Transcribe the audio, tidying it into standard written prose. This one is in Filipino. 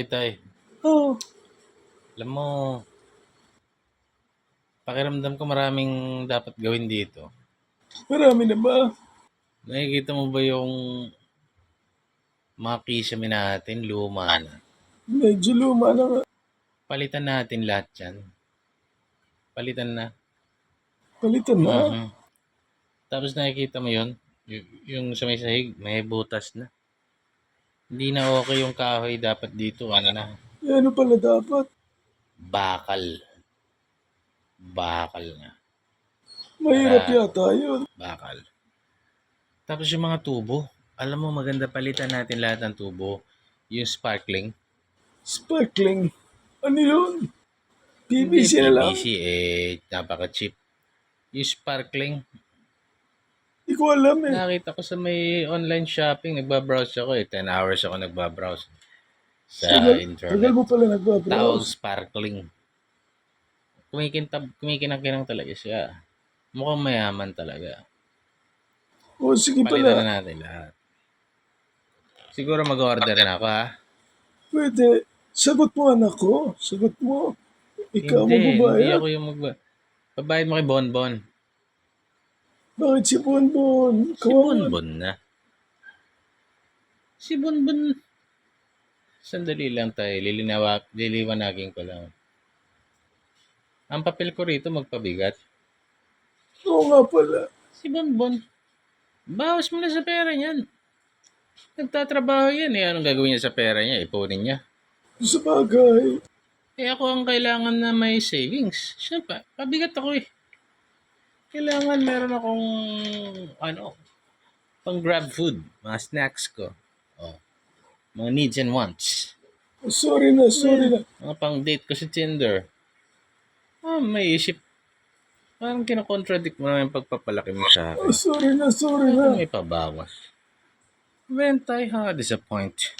Tay. Oh, Alam mo, pakiramdam ko maraming dapat gawin dito. marami na ba? Nakikita mo ba yung mga kisame natin, luma na? Medyo luma na nga. Palitan natin lahat yan. Palitan na. Palitan na. Mhm. Tapos nakikita mo yun? Yung sa may sahig, may butas na. Hindi na okay yung kahoy dapat dito. Ano na? Ano pala dapat? Bakal. Bakal na. Mahirap Para yata yun. bakal. Tapos yung mga tubo. Alam mo, maganda palitan natin lahat ng tubo. Yung sparkling. Sparkling. Ano yun? Hindi PVC na lang. PVC, napaka-cheap. Yung sparkling, Hindi ko alam eh. nakita ko sa may online shopping, nagbabrowse ako 10 hours ako nagbabrowse sa Tagal internet. mo pala Tawag nagbabrowse. sparkling. Kumikinang-kinang talaga siya. Mukhang mayaman talaga. O sige Palitan pala. na natin lahat. Siguro mag-order na ako, ha? Pwede. Sagot mo anak ko. Sagot mo. Ikaw Hindi magbabayad. ako yung Pabayad mo kay Bonbon. Bakit si Bonbon? Si Kawawa. Bonbon na. Si Bonbon. Sandali lang tayo. Liliwanagin ko lang. Ang papel ko rito magpabigat. Oo nga pala. Si Bonbon. Bawas mo na sa pera niyan. Nagtatrabaho yan eh. Anong gagawin niya sa pera niya? Ipunin niya. Sa bagay. Ako ang kailangan na may savings. Siyempre, pabigat ako eh. Kailangan meron akong pang grab food. Mga snacks ko. Oh, mga needs and wants. Sorry na. Mga pang date ko sa Tinder. May isip. Parang kinakontradict mo na yung pagpapalaki mo sa akin. Sorry na. May pabawas. Ventay, ha? Disappoint.